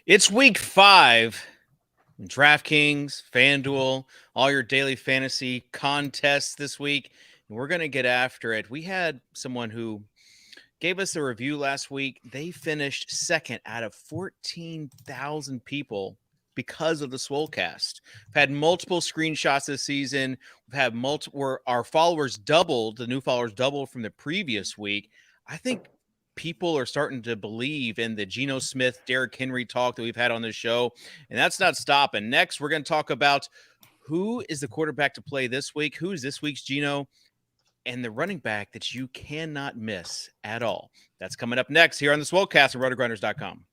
It's week 5. DraftKings, FanDuel, all your daily fantasy contests this week. And we're going to get after it. We had someone who gave us a review last week. They finished second out of 14,000 people because of the Swolecast. We've had multiple screenshots this season. We've had multiple, our followers doubled, the new followers doubled from the previous week. I think people are starting to believe in the Geno Smith, Derrick Henry talk that we've had on this show, and that's not stopping. Next, we're going to talk about who is the quarterback to play this week, who is this week's Geno, and the running back that you cannot miss at all. That's coming up next here on the Swolecast at RotoGrinders.com.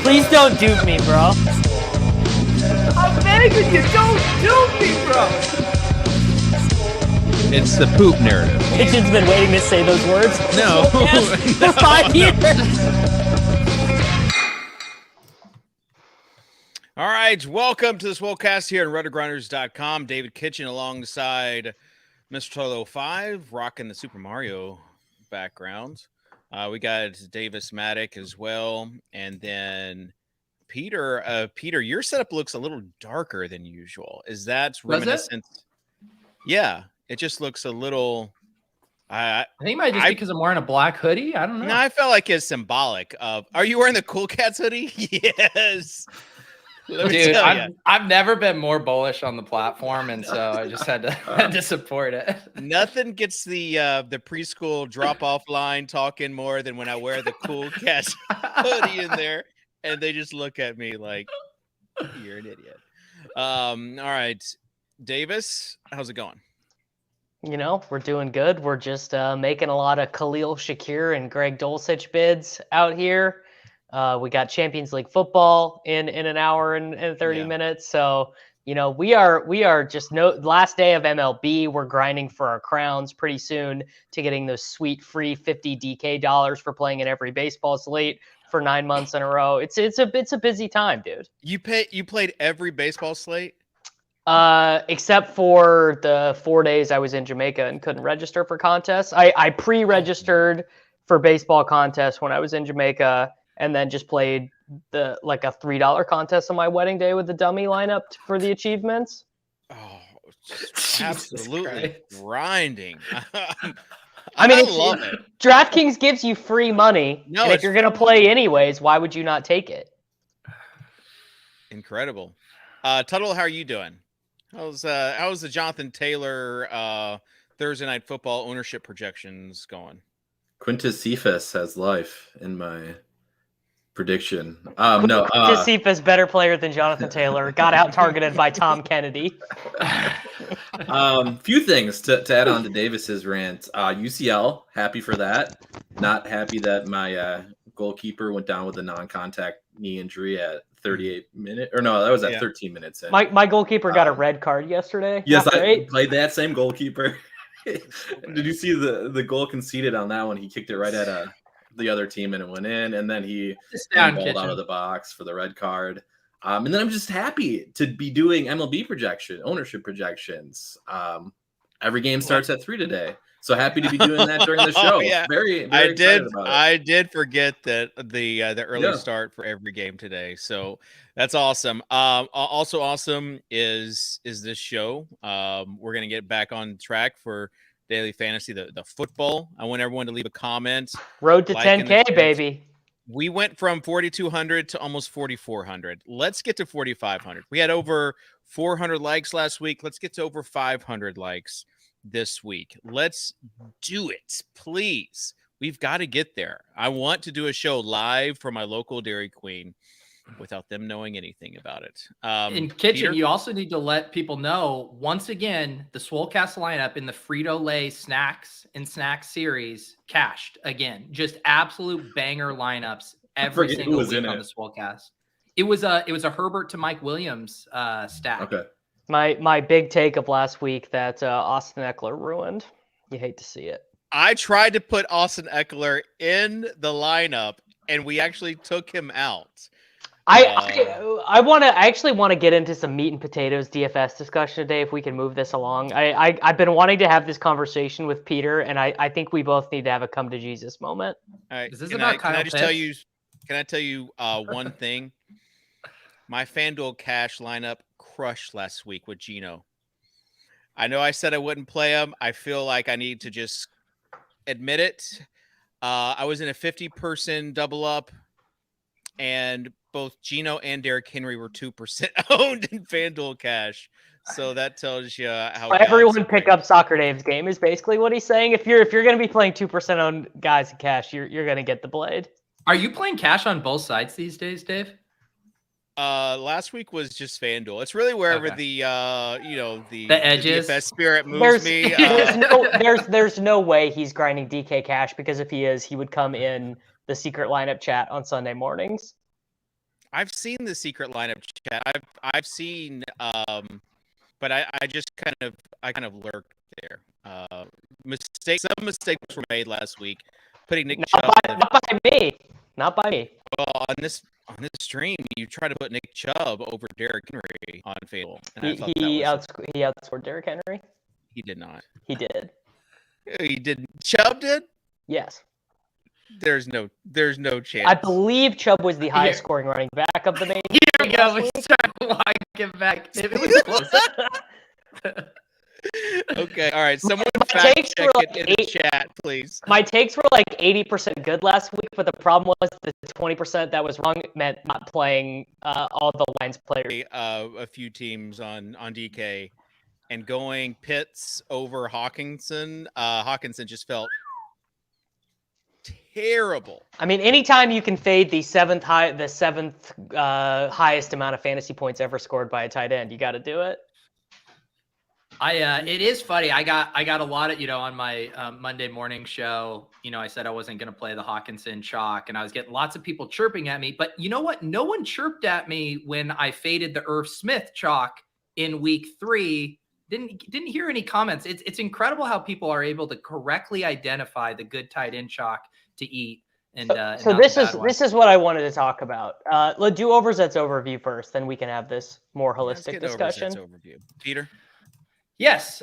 Please don't dupe me, bro. I'm begging you, don't dupe me, bro. It's the poop narrative. Kitchen's been waiting to say those words. No. For 5 years. All right, welcome to the Swolecast here on RotoGrinders.com. David Kitchen alongside Mr. Tolo 5, rocking the Super Mario background. We got Davis Mattek as well, and then Peter. Peter, your setup looks a little darker than usual. Is that reminiscent? Yeah, it just looks a little. I think it might just be because I'm wearing a black hoodie. I don't know. No, I felt like it's symbolic of. Are you wearing the Cool Cats hoodie? Yes. Dude, I've never been more bullish on the platform, and so I just had to support it. Nothing gets the preschool drop-off line talking more than when I wear the Cool Cats hoodie in there, and they just look at me like, you're an idiot. All right, Davis, how's it going? You know, we're doing good. We're just making a lot of Khalil Shakir and Greg Dulcich bids out here. We got Champions League football in an hour and 30 minutes. So, you know, we are just last day of MLB. We're grinding for our crowns pretty soon to getting those sweet free 50 DK dollars for playing in every baseball slate for 9 months in a row. It's a busy time, dude. You played every baseball slate? Except for the 4 days I was in Jamaica and couldn't register for contests. I pre-registered for baseball contests when I was in Jamaica, and then just played a $3 contest on my wedding day with the dummy lineup for the achievements. Oh, absolutely grinding. I mean, love it. DraftKings gives you free money. No, and if you're going to play anyways, why would you not take it? Incredible. Tuttle, how are you doing? How's the Jonathan Taylor Thursday Night Football ownership projections going? Quintus Cephas has life in my prediction. Quintus Cephas better player than Jonathan Taylor. Got out targeted by Tom Kennedy. Few things to add on to Davis's rant. UCL, happy for that. Not happy that my goalkeeper went down with a non-contact knee injury at 38 minutes. Or no, that was at 13 minutes in. My goalkeeper got a red card yesterday. Yes, I played that same goalkeeper. Did you see the goal conceded on that one? He kicked it right at the other team and it went in, and then he balled out of the box for the red card. And then I'm just happy to be doing MLB ownership projections. Every game starts at 3 today, so happy to be doing that during the show. Yeah. Very excited about it. I did forget that the early start for every game today, so that's awesome. Also awesome is this show. We're gonna get back on track for daily fantasy, the football. I want everyone to leave a comment. Road to 10K, baby. We went from 4,200 to almost 4,400. Let's get to 4,500. We had over 400 likes last week. Let's get to over 500 likes this week. Let's do it, please. We've got to get there. I want to do a show live for my local Dairy Queen without them knowing anything about it. In Kitchen, Peter? You also need to let people know, once again, the Swolecast lineup in the Frito-Lay snacks series cashed again. Just absolute banger lineups every single week on the Swolecast. It was a Herbert to Mike Williams stack. Okay. My big take of last week that Austin Eckler ruined. You hate to see it. I tried to put Austin Eckler in the lineup, and we actually took him out. I actually want to get into some meat and potatoes DFS discussion today if we can move this along. I've been wanting to have this conversation with Peter, and I think we both need to have a come to Jesus moment. All right. Is this can about I Kyle just tell Pitts? you? Can I tell you one thing? My FanDuel cash lineup crushed last week with Gino. I know I said I wouldn't play him. I feel like I need to just admit it. I was in a 50-person double up, and both Gino and Derrick Henry were 2% owned in FanDuel cash. So that tells you how Everyone pick up Soccer Dave's game is basically what he's saying. If you're going to be playing 2% owned guys in cash, you're going to get the blade. Are you playing cash on both sides these days, Dave? Last week was just FanDuel. It's really wherever the edges. DFS spirit moves me. There's no way he's grinding DK cash, because if he is, he would come in the secret lineup chat on Sunday mornings. I've seen the secret lineup chat. I've seen but I just kind of lurked there. Some mistakes were made last week. Putting Nick Chubb. Not by me. Well, on this stream, you try to put Nick Chubb over Derrick Henry on FanDuel. He outscored Derrick Henry. He did not. He did. He did. Chubb did. Yes. There's no chance. I believe Chubb was the highest scoring running back of the main. Here we go. We start walking back. It was close. Okay, all right. Someone fact check it in the chat, please. My takes were like 80% good last week, but the problem was the 20% that was wrong meant not playing all the Lions players. A few teams on DK, and going Pitts over Hawkinson. Hawkinson just felt terrible. I mean, anytime you can fade the seventh highest amount of fantasy points ever scored by a tight end, you got to do it. It is funny. I got a lot of, on my Monday morning show, I said I wasn't going to play the Hawkinson chalk, and I was getting lots of people chirping at me. But you know what? No one chirped at me when I faded the Irv Smith chalk in week 3. Didn't hear any comments. It's incredible how people are able to correctly identify the good tight end chalk to eat. And so this is what I wanted to talk about. Let's do Overzet's overview first, then we can have this more holistic discussion. Overview. Peter? Yes,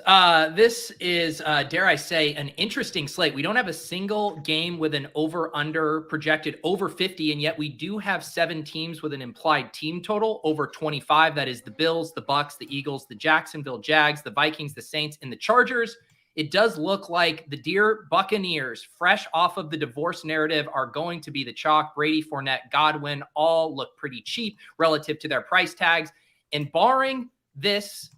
this is, dare I say, an interesting slate. We don't have a single game with an over-under projected over 50, and yet we do have 7 teams with an implied team total over 25. That is the Bills, the Bucks, the Eagles, the Jacksonville Jags, the Vikings, the Saints, and the Chargers. It does look like the Dear Buccaneers, fresh off of the divorce narrative, are going to be the chalk. Brady, Fournette, Godwin all look pretty cheap relative to their price tags. And barring this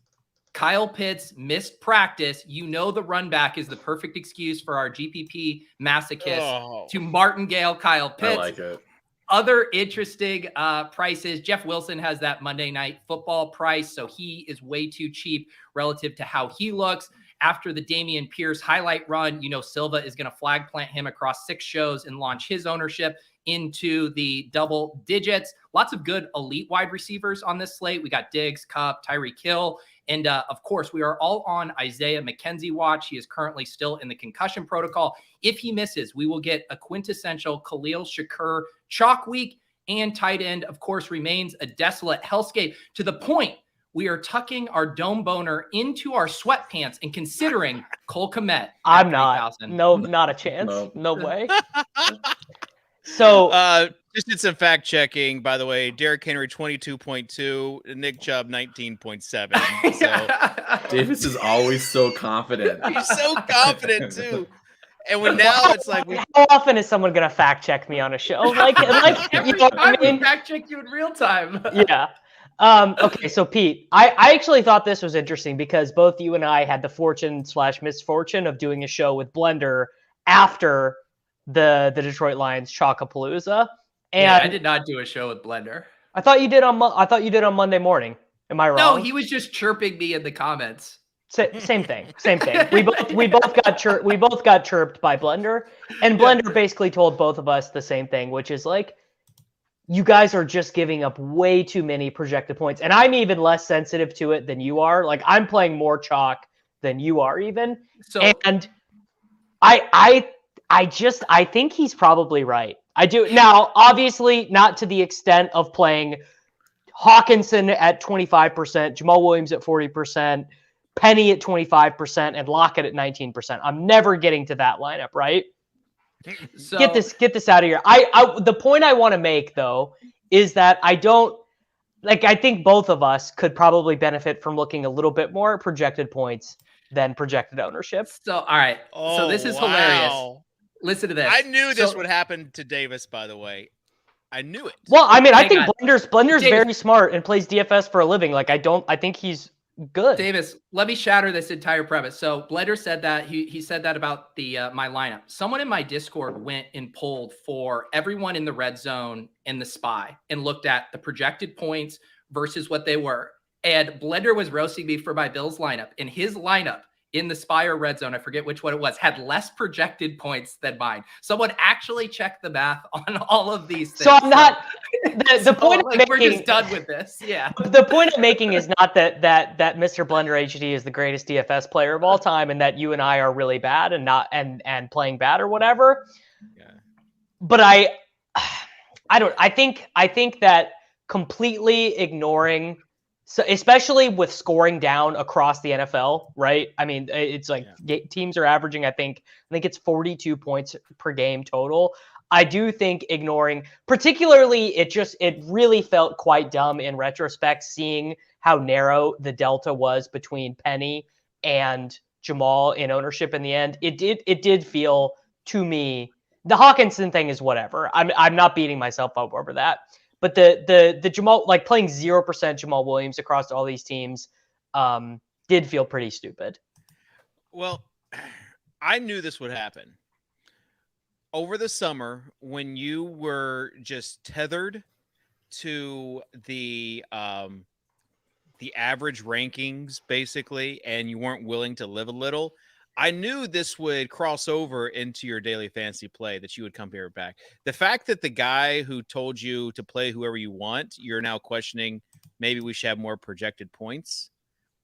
Kyle Pitts missed practice, the run back is the perfect excuse for our GPP masochist to martingale Kyle Pitts. I like it. Other interesting prices. Jeff Wilson has that Monday Night Football price, so he is way too cheap relative to how he looks. After the Dameon Pierce highlight run, Silva is going to flag plant him across 6 shows and launch his ownership into the double digits. Lots of good elite wide receivers on this slate. We got Diggs, Kupp, Tyreek Hill. And of course, we are all on Isaiah McKenzie watch. He is currently still in the concussion protocol. If he misses, we will get a quintessential Khalil Shakur chalk week, and tight end, of course, remains a desolate hellscape, to the point we are tucking our dome boner into our sweatpants and considering Cole Kmet. I'm not. 3, no, not a chance. No way. So just did some fact checking, by the way. Derrick Henry 22.2, Nick Chubb 19.7. So Davis is always so confident. He's so confident too. And when now it's like, how often is someone gonna fact check me on a show? Like every time we fact check you in real time. Yeah. Okay, so Pete, I actually thought this was interesting because both you and I had the fortune/misfortune of doing a show with Blender after the Detroit Lions Chalkapalooza. And yeah, I did not do a show with Blender. I thought you did on Monday morning. Am I wrong? No, he was just chirping me in the comments. Same thing. We both got chirped by Blender, and Blender basically told both of us the same thing, which is like, you guys are just giving up way too many projected points. And I'm even less sensitive to it than you are. Like, I'm playing more chalk than you are even. So, and I think he's probably right. I do. Now, obviously, not to the extent of playing Hawkinson at 25%, Jamal Williams at 40%, Penny at 25%, and Lockett at 19%. I'm never getting to that lineup, right? So Get this out of here. The point I want to make, though, is that I think both of us could probably benefit from looking a little bit more at projected points than projected ownership. So, all right. So this is hilarious. Listen to this. I knew this would happen to Davis, by the way. I knew it. Well, I mean, I think Blender's very smart and plays DFS for a living. Like, I think he's good. Davis, let me shatter this entire premise. So Blender said that he said that about the my lineup. Someone in my Discord went and pulled for everyone in the red zone and the spy and looked at the projected points versus what they were. And Blender was roasting me for my Bills lineup. And his lineup in the spy or red zone, I forget which one it was, had less projected points than mine. Someone actually checked the math on all of these things. So I'm not the point I'm making, we're just done with this. Yeah. The point I'm making is not that Mr. Blender HD is the greatest DFS player of all time and that you and I are really bad and not and playing bad or whatever. Yeah. But I think that completely ignoring, so especially with scoring down across the NFL, right? I mean, it's like teams are averaging, I think it's 42 points per game total. I do think ignoring, particularly, it really felt quite dumb in retrospect, seeing how narrow the delta was between Penny and Jamal in ownership in the end. It did feel to me, the Hawkinson thing is whatever. I'm not beating myself up over that. But the Jamal, like playing 0% Jamal Williams across all these teams, did feel pretty stupid. Well, I knew this would happen. Over the summer, when you were just tethered to the average rankings, basically, and you weren't willing to live a little, I knew this would cross over into your daily fantasy play, that you would come here back. The fact that the guy who told you to play whoever you want, you're now questioning, maybe we should have more projected points.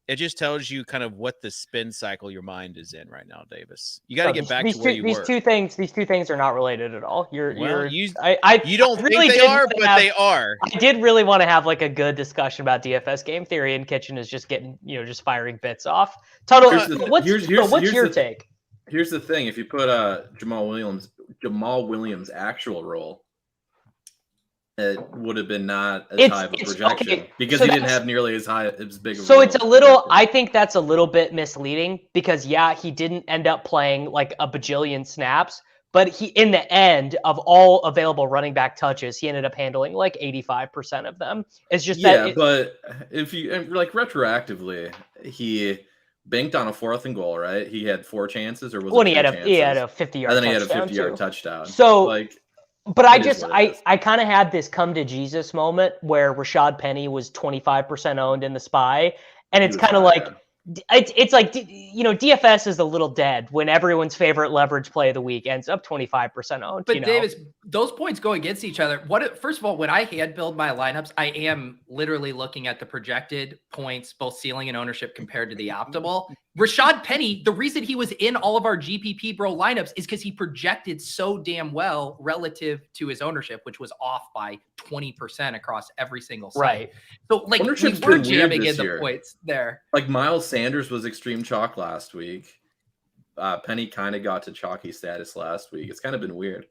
It just tells you kind of what the spin cycle your mind is in right now, Davis. You got to get back to where you were. These two things are not related at all. You don't think they are, but they are. I did really want to have like a good discussion about DFS game theory, and Kitchen is just getting, just firing bits off. Tuttle, what's your take? Here's the thing: if you put Jamal Williams' actual role, it would have been not as high of a projection because he didn't have nearly as big of a So it's a little, I think that's a little bit misleading because he didn't end up playing like a bajillion snaps, but he, in the end of all available running back touches, he ended up handling like 85% of them. It's just but if you like retroactively, he banked on a 4th and goal, right? He had 4 chances, or was it 3 chances? He had a 50-yard touchdown. And then he had a 50-yard touchdown. So but I kind of had this come to Jesus moment where Rashad Penny was 25% owned in the spy. And it's kind of like, it's like, DFS is a little dead when everyone's favorite leverage play of the week ends up 25% owned. But Davis, those points go against each other. First of all, when I hand build my lineups, I am literally looking at the projected points, both ceiling and ownership compared to the optimal. Rashad Penny, the reason he was in all of our GPP Bro lineups is because he projected so damn well relative to his ownership, which was off by 20% across every single site. Right. So like we were jamming in the points there. Like Miles Sanders was extreme chalk last week. Penny kind of got to chalky status last week. It's kind of been weird.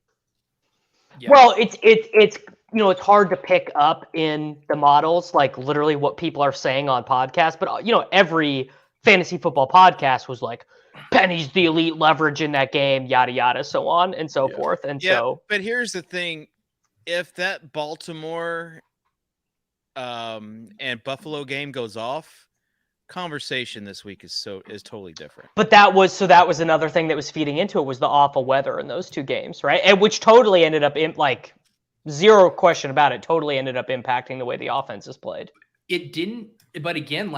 Yeah. Well, it's it's hard to pick up in the models, like literally what people are saying on podcasts, but every fantasy football podcast was like, Penny's the elite leverage in that game, yada yada, so on and so forth. And but here's the thing: if that Baltimore and Buffalo game goes off, conversation this week is totally different. But that was another thing that was feeding into it, was the awful weather in those 2 games, right? And which totally ended up in, like, zero question about it, totally ended up impacting the way the offense is played. It didn't, but again,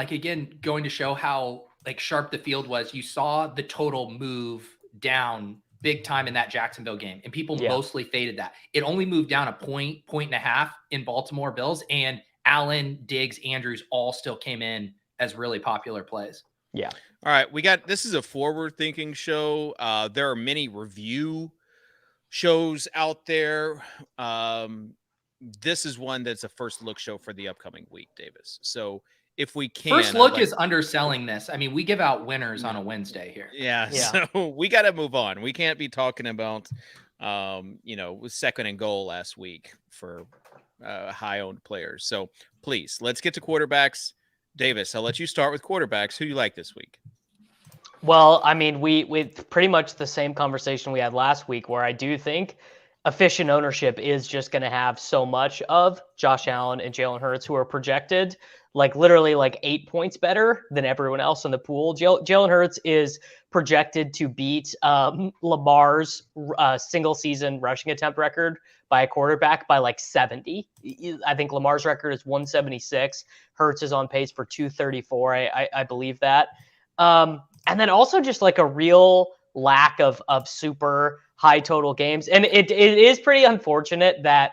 going to show how like sharp the field was. You saw the total move down big time in that Jacksonville game, and people mostly faded that. It only moved down a point and a half in Baltimore Bills, and Allen, Diggs, Andrews all still came in as really popular plays. Yeah. All right, this is a forward-thinking show. There are many review shows out there. This is one that's a first look show for the upcoming week, Davis. So if we can, first look is underselling this. I mean, we give out winners on a Wednesday here. Yeah. So we got to move on. We can't be talking about, second and goal last week for high-owned players. So please, let's get to quarterbacks. Davis, I'll let you start with quarterbacks. Who do you like this week? Well, I mean, we pretty much the same conversation we had last week, where I do think efficient ownership is just going to have so much of Josh Allen and Jalen Hurts, who are projected literally 8 points better than everyone else in the pool. Jalen Hurts is projected to beat Lamar's single season rushing attempt record by a quarterback by 70. I think Lamar's record is 176. Hurts is on pace for 234. I believe that. And then also just a real lack of super high total games. And it is pretty unfortunate that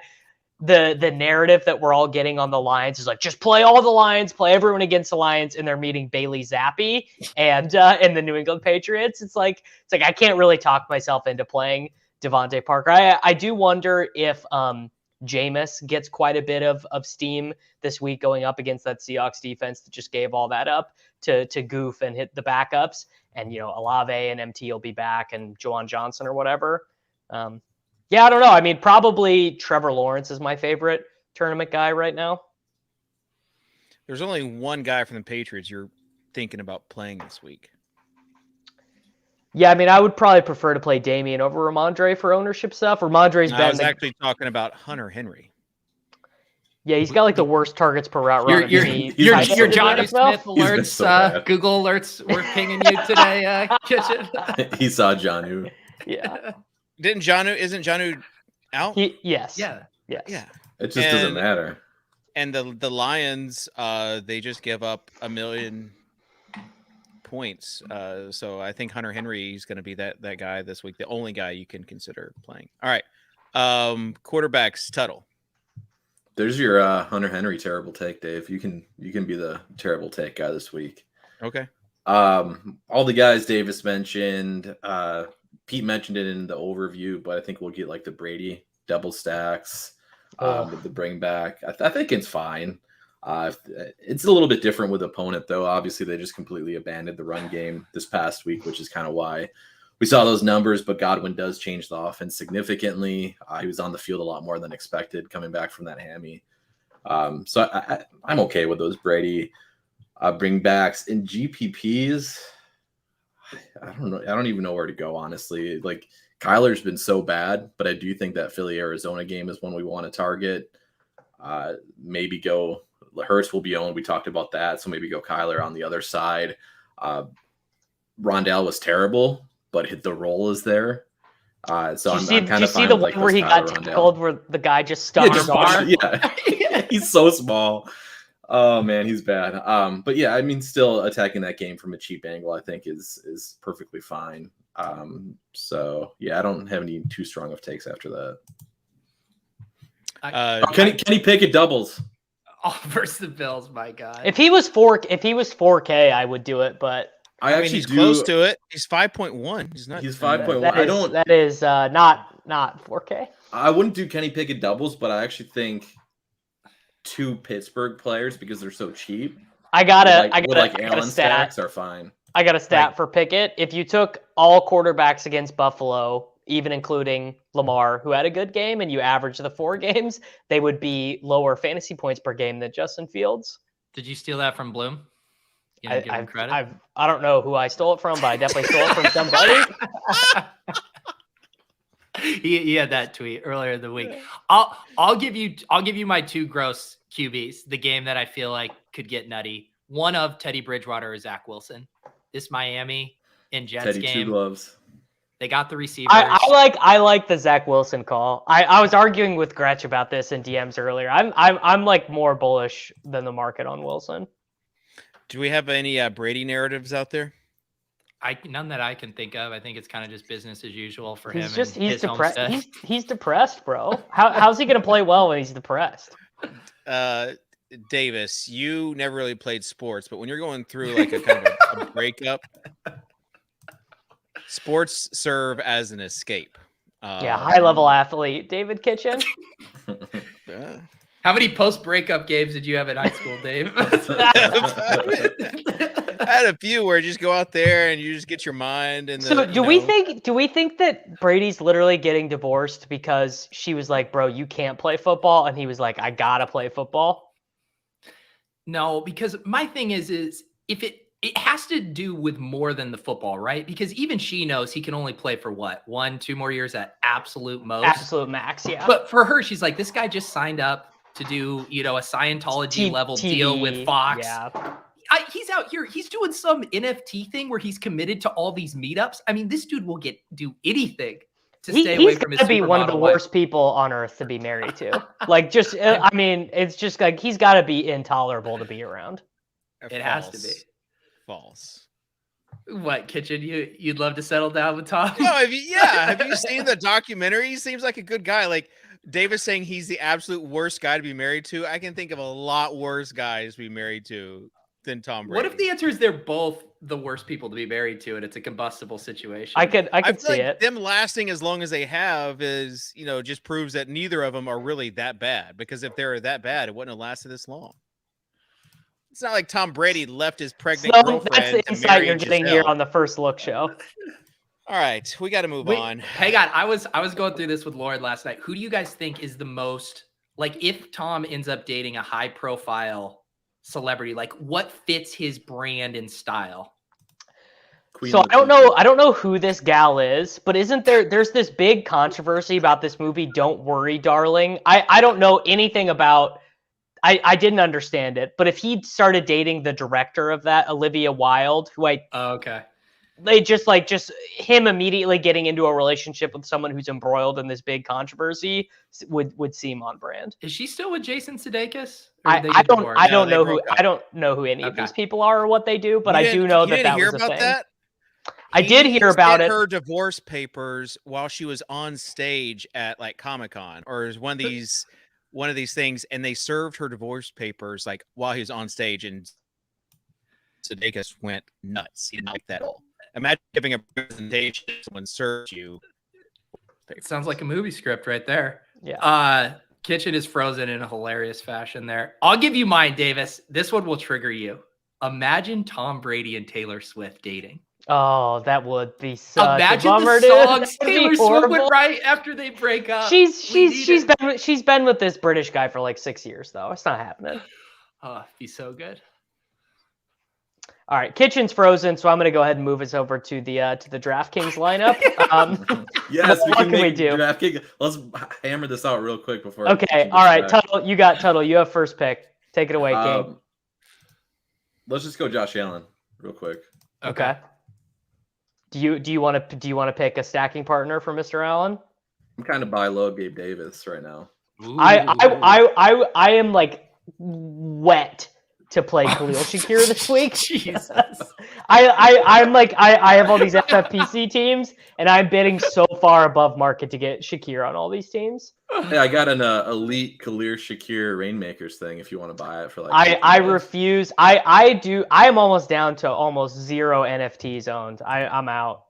the narrative that we're all getting on the Lions is just play all the Lions, play everyone against the Lions, and they're meeting Bailey Zappi and the New England Patriots. It's like I can't really talk myself into playing Devontae Parker. I do wonder if Jameis gets quite a bit of steam this week going up against that Seahawks defense that just gave all that up to goof and hit the backups. And, Olave and MT will be back, and Juwan Johnson or whatever. I don't know. I mean, probably Trevor Lawrence is my favorite tournament guy right now. There's only one guy from the Patriots you're thinking about playing this week. Yeah, I mean, I would probably prefer to play Damian over Ramondre for ownership stuff. Ramondre's been. I was actually talking about Hunter Henry. Yeah, he's got the worst targets per route run. Your Johnny Smith alerts, so Google alerts were pinging you today, Kitchen. He saw Jonnu. Yeah. Isn't Jonnu out? Yes. Yeah. Yes. Yeah. It just doesn't matter. And the Lions, they just give up 1 million points. So I think Hunter Henry is going to be that guy this week, the only guy you can consider playing. All right. Quarterbacks, Tuttle. There's your Hunter Henry terrible take, Dave. You can be the terrible take guy this week. Okay. All the guys Davis mentioned, Pete mentioned it in the overview, but I think we'll get the Brady double stacks with the bring back. I think it's fine. It's a little bit different with opponent, though. Obviously, they just completely abandoned the run game this past week, which is kind of why we saw those numbers. But Godwin does change the offense significantly. He was on the field a lot more than expected coming back from that hammy. So I'm okay with those Brady bring backs. In GPPs, I don't know. I don't even know where to go, honestly. Kyler's been so bad, but I do think that Philly-Arizona game is one we want to target. Maybe go Hurts will be owned. We talked about that, so maybe go Kyler on the other side. Rondale was terrible, but the role is there. So I'm kind of fine. Did you see the one where he got tackled, where the guy just stuck his arm? Yeah, he's so small. Oh man, he's bad. But yeah, I mean, still attacking that game from a cheap angle, I think is perfectly fine. So yeah, I don't have any too strong of takes after that. Kenny Pickett doubles. Oh, versus the Bills, my God. If he was 4K, I would do it, but I mean, he's close to it. He's 5.1. He's not. He's 5.1. That is not 4K. I wouldn't do Kenny Pickett doubles, but I actually think 2 Pittsburgh players, because they're so cheap. I got Allen stacks are fine. I got a stat for Pickett. If you took all quarterbacks against Buffalo, even including Lamar, who had a good game, and you average the 4 games, they would be lower fantasy points per game than Justin Fields. Did you steal that from Bloom? You didn't give him credit? I don't know who I stole it from, but I definitely stole it from somebody. He had that tweet earlier in the week. I'll give you my 2 gross QBs. The game that I feel like could get nutty. One of Teddy Bridgewater or Zach Wilson. This Miami and Jets Teddy game. 2 gloves. They got the receivers. I like the Zach Wilson call. I was arguing with Gretch about this in DMs earlier. I'm more bullish than the market on Wilson. Do we have any Brady narratives out there? None that I can think of. I think it's kind of just business as usual for him. He's depressed. He's depressed, bro. How's he gonna play well when he's depressed? Davis, you never really played sports, but when you're going through like a kind of a breakup, sports serve as an escape. High level athlete, David Kitchen. How many post breakup games did you have in high school, Dave? I had a few where you just go out there and you just get your mind. And so do we think that Brady's literally getting divorced because she was like, bro, you can't play football, and he was like, I gotta play football? No, because my thing is if it has to do with more than the football, right? Because even she knows he can only play for what, 1-2 more years at absolute most, absolute max, yeah. But for her, she's like, this guy just signed up to do, a Scientology level deal with Fox. Yeah. He's out here. He's doing some NFT thing where he's committed to all these meetups. I mean, this dude will do anything to stay away from his He's got to be one of the worst people on earth to be married to. It's just like he's got to be intolerable to be around. It has to be. False. What, Kitchen? You'd love to settle down with Tom? No, have you seen the documentary? He seems like a good guy. Like Davis saying he's the absolute worst guy to be married to. I can think of a lot worse guys to be married to than Tom Brady. What if the answer is they're both the worst people to be married to, and it's a combustible situation? I could see like it. Them lasting as long as they have is, just proves that neither of them are really that bad. Because if they were that bad, it wouldn't have lasted this long. It's not like Tom Brady left his pregnant girlfriend. That's the insight you're getting here on the First Look show. All right, we got to move on. Hang on, I was going through this with Lauren last night. Who do you guys think is the most, like, if Tom ends up dating a high profile celebrity, like what fits his brand and style? So I don't know who this gal is, but there's this big controversy about this movie, Don't Worry, Darling. I don't know anything about, I didn't understand it, but if he started dating the director of that, Olivia Wilde, who they just him immediately getting into a relationship with someone who's embroiled in this big controversy would seem on brand. Is she still with Jason Sudeikis? I don't know who any of these people are or what they do, but I do know that was a thing. That? I did hear about it. Her divorce papers while she was on stage at like Comic-Con or one of these things, and they served her divorce papers like while he was on stage, and Sudeikis went nuts. He didn't like that at all. Imagine giving a presentation, someone serves you. It sounds like a movie script right there. Yeah. Kitchen is frozen in a hilarious fashion there. I'll give you mine, Davis. This one will trigger you. Imagine Tom Brady and Taylor Swift dating. Oh, that would be such Imagine a bummer, the songs Taylor Swift would write after they break up. She's been with this British guy for like 6 years though. It's not happening. Oh, it'd be so good. All right, Kitchen's frozen, so I'm going to go ahead and move us over to the DraftKings lineup. Yes, what can we do? DraftKings. Let's hammer this out real quick before. Okay, all right, Tuttle, you got Tuttle. You have first pick. Take it away, King. Let's just go Josh Allen real quick. Okay. Do you want to pick a stacking partner for Mr. Allen? I'm kind of buy low Gabe Davis right now. Ooh. I am like wet to play Khalil Shakir this week. Jesus. I'm like I have all these FFPC teams, and I'm bidding so far above market to get Shakir on all these teams. Yeah, I got an elite Khalil Shakir Rainmakers thing if you want to buy it for like. I refuse. I am almost down to almost 0 NFTs owned. I'm out.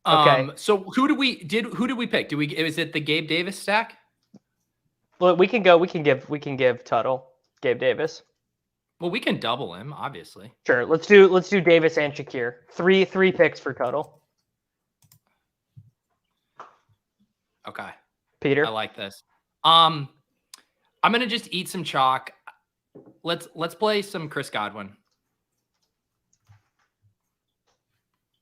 Okay. So who did we pick? Is it the Gabe Davis stack? Well, we can give Tuttle Gabe Davis. Well, we can double him, obviously. Sure. Let's do Davis and Shakir. Three picks for Tuttle. Okay. Peter. I like this. I'm gonna just eat some chalk. Let's play some Chris Godwin.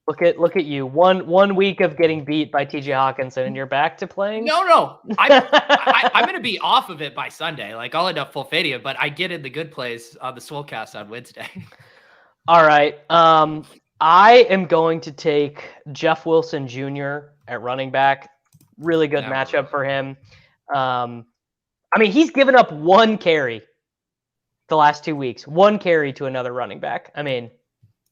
Look at you. One week of getting beat by TJ Hawkinson, and you're back to playing? No. I'm going to be off of it by Sunday. Like, I'll end up full fading it, but I get in the good plays on the Swolecast on Wednesday. All right. I am going to take Jeff Wilson Jr. at running back. Really good matchup for him. I mean, he's given up 1 carry the last 2 weeks. 1 carry to another running back. I mean,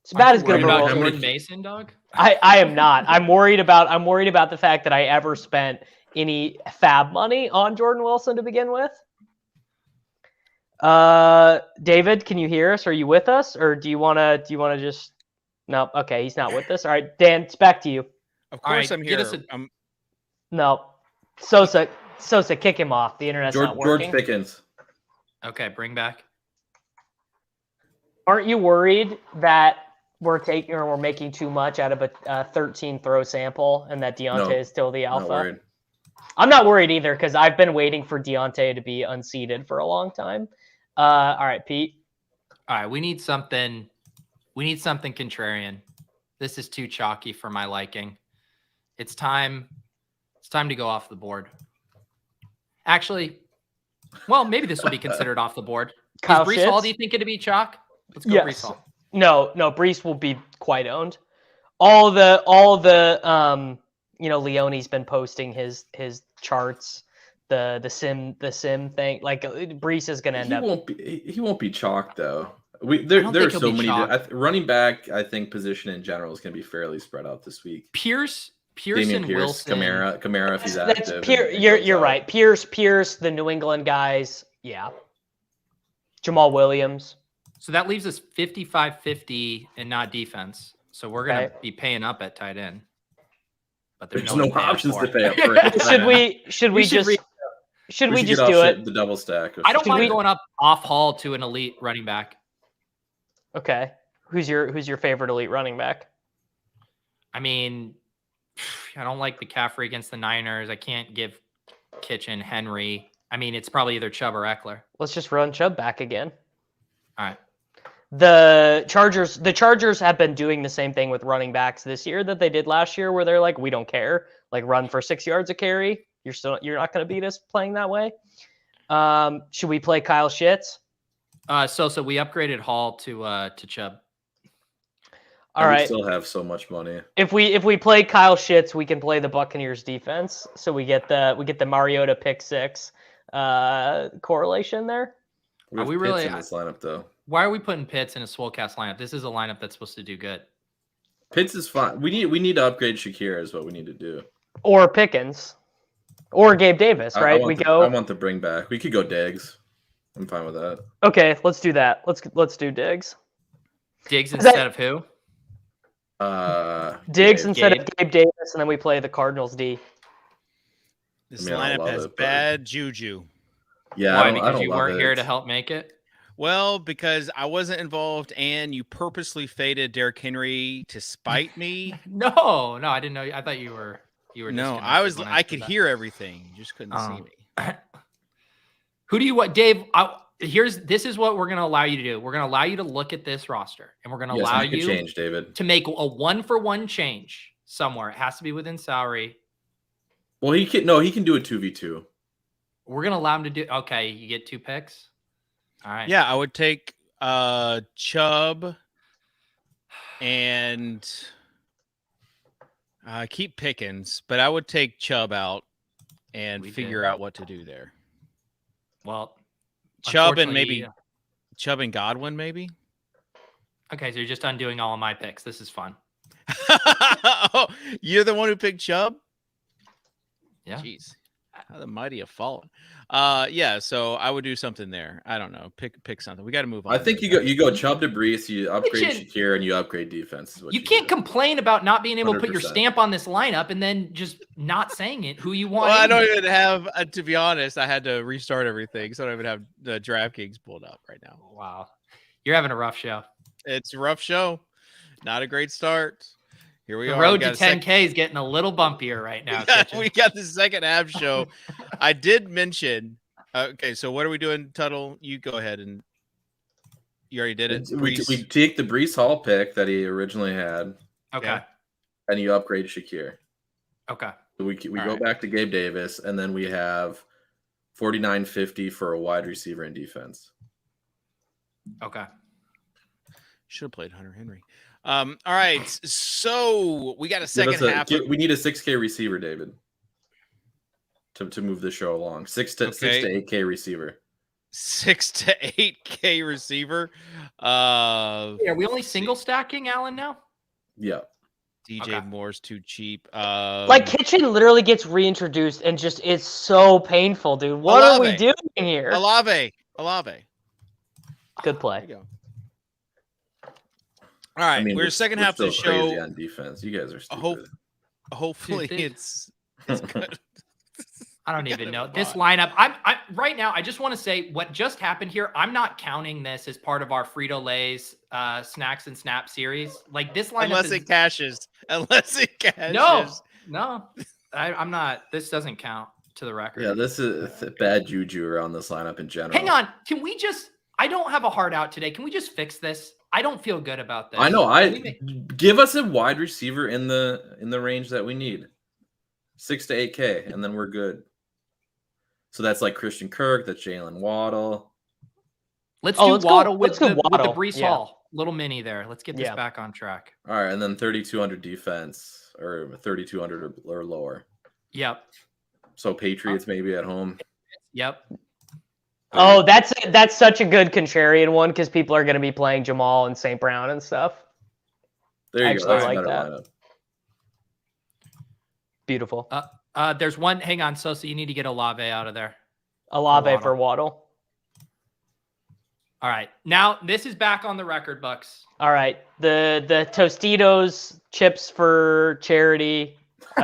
it's about as good of a about role. Jordan Mason, dog. I am not. I'm worried about the fact that I ever spent any fab money on Jordan Wilson to begin with. David, can you hear us? Are you with us, or do you wanna just? No. Okay, he's not with us. All right, Dan, it's back to you. Of course, I'm here. No, Sosa, kick him off. The internet's not working. George Pickens. Okay, bring back. Aren't you worried that we're making too much out of a 13 throw sample, and that Deontay is still the alpha? Not worried. I'm not worried either, because I've been waiting for Deontay to be unseated for a long time. All right, Pete. All right, we need something contrarian. This is too chalky for my liking. It's time to go off the board. Actually, well, maybe this will be considered off the board. Kyle Is Breece Hall, do you think it'd be chalk? Let's go Breece Hall. No, Breece will be quite owned. All the Leone's been posting his charts, the sim thing. Like Breece is going to end up. He won't be chalked though. There are so many running back. I think position in general is going to be fairly spread out this week. Pierce Damian and Pierce, Wilson, Kamara if he's active. You're right. Pierce, the New England guys. Yeah. Jamal Williams. So that leaves us 55-50 and not defense. So we're going to be paying up at tight end. But there's no options to pay up for. Should we just do it? The double stack. I don't mind going up off Hall to an elite running back. Okay. Who's your favorite elite running back? I mean, I don't like McCaffrey against the Niners. I can't give Kitchen, Henry. I mean, it's probably either Chubb or Eckler. Let's just run Chubb back again. All right. The Chargers have been doing the same thing with running backs this year that they did last year, where they're like, we don't care, like run for 6 yards a carry. You're not going to beat us playing that way. Should we play Kyle Shitz? So we upgraded Hall to Chubb. All right. We still have so much money. If we play Kyle Shitz, we can play the Buccaneers defense. So we get the Mariota pick 6 correlation there. Are we really in this lineup though? Why are we putting Pitts in a Swolecast lineup? This is a lineup that's supposed to do good. Pitts is fine. We need to upgrade Shakir is what we need to do. Or Pickens. Or Gabe Davis, right? I want the bring back. We could go Diggs. I'm fine with that. Okay, let's do that. Let's do Diggs. Diggs instead of who? Diggs instead of Gabe Davis, and then we play the Cardinals D. This lineup has bad juju. Yeah, why? Because you weren't here to help make it. Well, because I wasn't involved, and you purposely faded Derrick Henry to spite me. No, I didn't know. I thought you were. No, I could hear everything. You just couldn't see me. Who do you want, Dave? This is what we're going to allow you to do. We're going to allow you to look at this roster, and we're going to allow you change, David, to make a 1-for-1 change somewhere. It has to be within salary. Well, he can do a 2v2. We're going to allow him to do. Okay, you get 2 picks. All right. Yeah, I would take Chubb and keep Pickens, but I would take Chubb out and figure out what to do there. Well, Chubb and Godwin, maybe. Okay, so you're just undoing all of my picks. This is fun. Oh, you're the one who picked Chubb? Yeah. Jeez. How the mighty have fallen. Yeah, so I would do something there. I don't know. Pick something. We got to move on. I think you go Chubb to Breece, you upgrade Shakir, and you upgrade defense. You can't complain about not being able to put your stamp on this lineup and then just not saying it who you want. Well, I don't even have, to be honest, I had to restart everything, so I don't even have the DraftKings pulled up right now. Wow. You're having a rough show. It's a rough show. Not a great start. Here we are. The road to 10K is getting a little bumpier right now. We got the second half show. I did mention. Okay, so what are we doing, Tuttle? You go ahead and you already did it. We take the Breece Hall pick that he originally had. Okay. And you upgrade Shakir. Okay. So we go back to Gabe Davis, and then we have 49.50 for a wide receiver in defense. Okay. Should have played Hunter Henry. All right, so we got a second half. We need a 6K receiver, David, to move the show along. 6 to 8K receiver. 6 to 8K receiver. Are we only single stacking Allen now? Yeah. DJ Moore's too cheap. Like Kitchen literally gets reintroduced and just it's so painful, dude. What are we doing here? Olave. Good play. There you go. All right, we're second half of the show. Crazy on defense. You guys are stupid. Hopefully it's good. I don't even know this lineup. I'm right now. I just want to say what just happened here. I'm not counting this as part of our Frito-Lay's snacks and snap series. Like this lineup, unless it cashes. No, I'm not. This doesn't count to the record. Yeah, this is bad juju around this lineup in general. Hang on, can we just? I don't have a heart out today. Can we just fix this? I don't feel good about this. I know. Give us a wide receiver in the range that we need, 6 to 8K, and then we're good. So that's like Christian Kirk, that's Jalen Waddle. Let's do Waddle with the Breece Hall. Little mini there. Let's get this back on track. All right, and then 3,200 defense or 3,200 or lower. Yep. So Patriots maybe at home. Yep. Oh, that's such a good contrarian one because people are going to be playing Jamal and St. Brown and stuff. There you go. That's like better that. lineup. Beautiful. There's one. Hang on, Sosa. You need to get Olave out of there. Olave for Waddle. All right. Now this is back on the record books. All right. The Tostitos chips for charity. For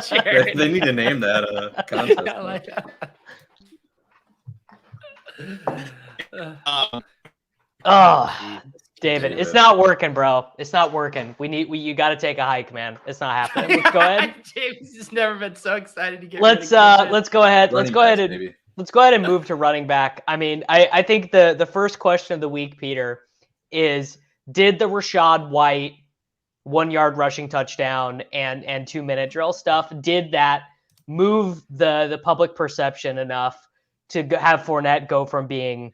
charity. They need to name that contest. I like that. David, it's not working, bro. It's not working. You got to take a hike, man. It's not happening. Let's go ahead. James has never been so excited to get. Let's go ahead. Let's go ahead and move to running back. I mean, I think the first question of the week, Peter, is did the Rachaad White 1 yard rushing touchdown and 2-minute drill stuff, did that move the public perception enough to have Fournette go from being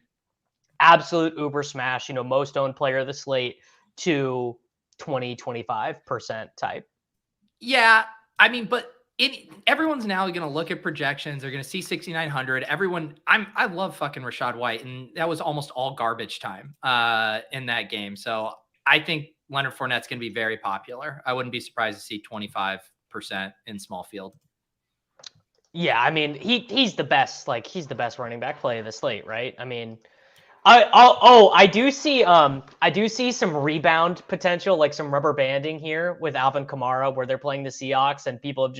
absolute uber smash, most owned player of the slate to 20-25% type? Yeah, I mean, but everyone's now going to look at projections. They're going to see 6,900. I love fucking Rachaad White, and that was almost all garbage time in that game. So I think Leonard Fournette's going to be very popular. I wouldn't be surprised to see 25% in small field. Yeah, I mean, he's the best. Like, he's the best running back play of the slate, right? I mean, I do see some rebound potential, like some rubber banding here with Alvin Kamara, where they're playing the Seahawks, and people have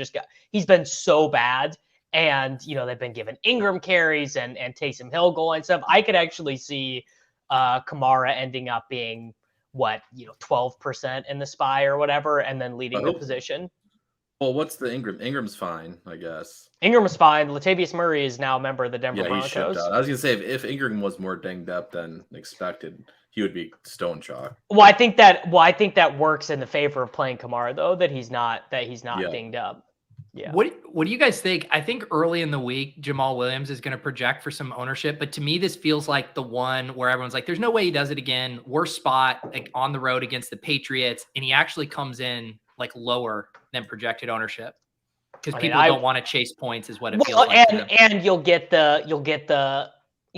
he's been so bad, and they've been giving Ingram carries and Taysom Hill goal line stuff. I could actually see Kamara ending up being 12% in the SPY or whatever, and then leading the position. Well, what's the Ingram? Ingram's fine, I guess. Ingram's fine. Latavius Murray is now a member of the Denver Broncos. Yeah, he shipped out. I was going to say, if Ingram was more dinged up than expected, he would be stone chalk. Well, I think that works in the favor of playing Kamara, though, that he's not dinged up. Yeah. What do you guys think? I think early in the week, Jamal Williams is going to project for some ownership, but to me, this feels like the one where everyone's like, there's no way he does it again. Worst spot, like on the road against the Patriots, and he actually comes in like lower than projected ownership because people don't want to chase points is what it feels like. And you'll get the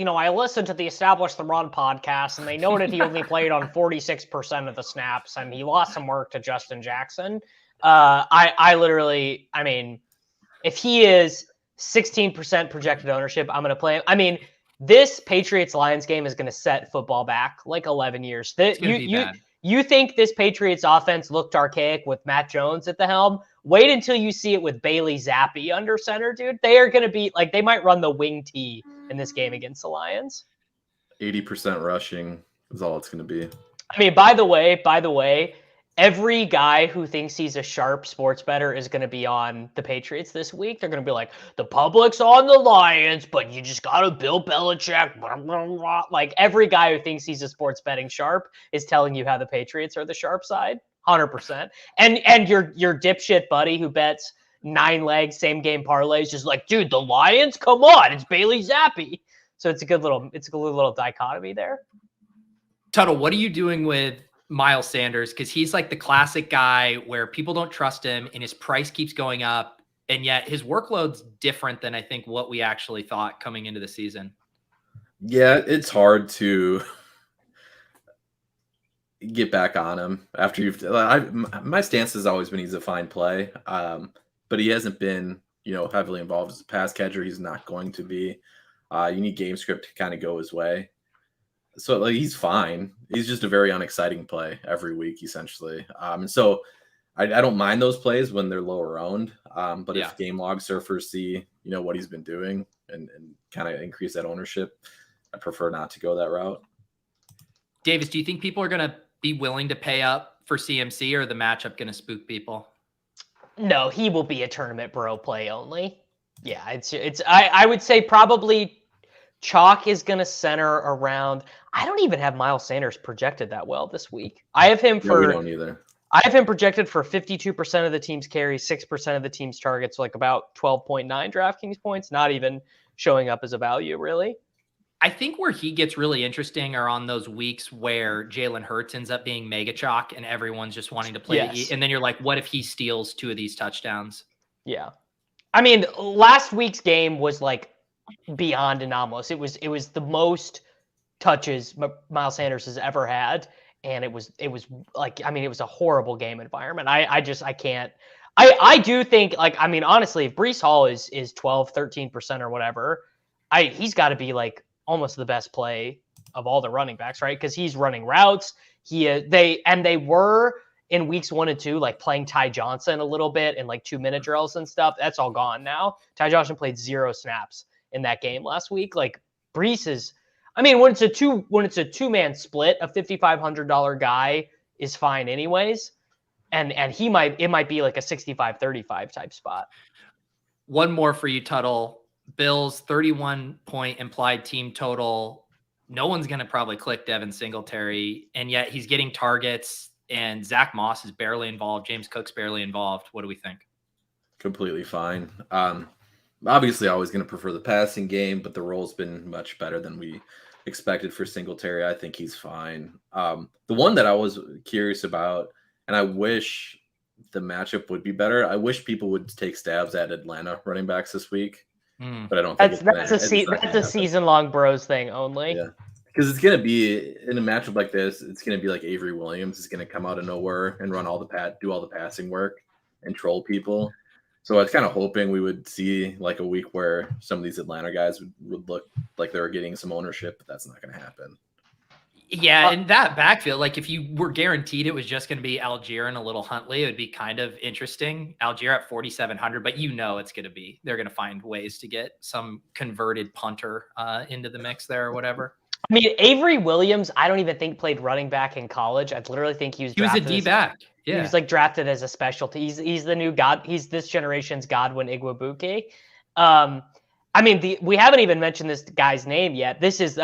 I listened to the Establish the Run podcast and they noted he only played on 46% of the snaps and he lost some work to Justin Jackson. I mean, if he is 16% projected ownership, I'm going to play him. I mean, this Patriots Lions game is going to set football back like 11 years. You think this Patriots offense looked archaic with Matt Jones at the helm? Wait until you see it with Bailey Zappi under center, dude. They are going to be like, they might run the wing tee in this game against the Lions. 80% rushing is all it's going to be. I mean, by the way, every guy who thinks he's a sharp sports bettor is going to be on the Patriots this week. They're going to be like, the public's on the Lions, but you just got to Bill Belichick. Blah, blah, blah. Like every guy who thinks he's a sports betting sharp is telling you how the Patriots are the sharp side, 100%. And your dipshit buddy who bets 9-leg same game parlays just like, dude, the Lions, come on, it's Bailey Zappi. So it's a good little dichotomy there. Tuttle, what are you doing with Miles Sanders? Because he's like the classic guy where people don't trust him and his price keeps going up. And yet his workload's different than I think what we actually thought coming into the season. Yeah, it's hard to get back on him after my stance has always been he's a fine play, but he hasn't been heavily involved as a pass catcher. He's not going to be. You need game script to kind of go his way, so he's fine. He's just a very unexciting play every week essentially, and so I don't mind those plays when they're lower owned, but if game log surfers see what he's been doing and kind of increase that ownership, I prefer not to go that route. Davis, do you think people are going to be willing to pay up for CMC, or the matchup going to spook people? No, he will be a tournament bro play only. Yeah, I would say probably chalk is going to center around. I don't even have Miles Sanders projected that well this week. I have him for. No, we don't either. I have him projected for 52% of the team's carries, 6% of the team's targets, like about 12.9 DraftKings points. Not even showing up as a value, really. I think where he gets really interesting are on those weeks where Jalen Hurts ends up being mega chalk and everyone's just wanting to play. And then you're like, what if he steals 2 of these touchdowns? Yeah. I mean, last week's game was like beyond anomalous. It was the most touches Miles Sanders has ever had. And it was like, I mean, it was a horrible game environment. I can't. I do think, like, I mean, honestly, if Breece Hall is 12, 13% or whatever, he's got to be like almost the best play of all the running backs, right? Because he's running routes. They were in weeks 1 and 2, like playing Ty Johnson a little bit and like 2-minute drills and stuff. That's all gone now. Ty Johnson played 0 snaps in that game last week. Like Breece is, I mean, when it's a 2-man split, a $5,500 guy is fine anyways. And it might be like a 65-35 type spot. One more for you, Tuttle. Bills 31-point implied team total. No one's going to probably click Devin Singletary, and yet he's getting targets, and Zach Moss is barely involved. James Cook's barely involved. What do we think? Completely fine. Obviously, always going to prefer the passing game, but the role's been much better than we expected for Singletary. I think he's fine. The one that I was curious about, and I wish the matchup would be better, I wish people would take stabs at Atlanta running backs this week. But I don't think that's a season-long bros thing only. Yeah, because it's gonna be in a matchup like this. It's gonna be like Avery Williams is gonna come out of nowhere and run do all the passing work and troll people. So I was kind of hoping we would see like a week where some of these Atlanta guys would look like they were getting some ownership, but that's not gonna happen. Yeah, in that backfield, like if you were guaranteed it was just going to be Algier and a little Huntley, it would be kind of interesting. Algier at 4,700, but it's going to be, they're going to find ways to get some converted punter into the mix there or whatever. I mean, Avery Williams, I don't even think played running back in college. I literally think he was a D-back. Yeah. He was like drafted as a specialty. He's the new god. He's this generation's Godwin Igwebuike. I mean, we haven't even mentioned this guy's name yet. This is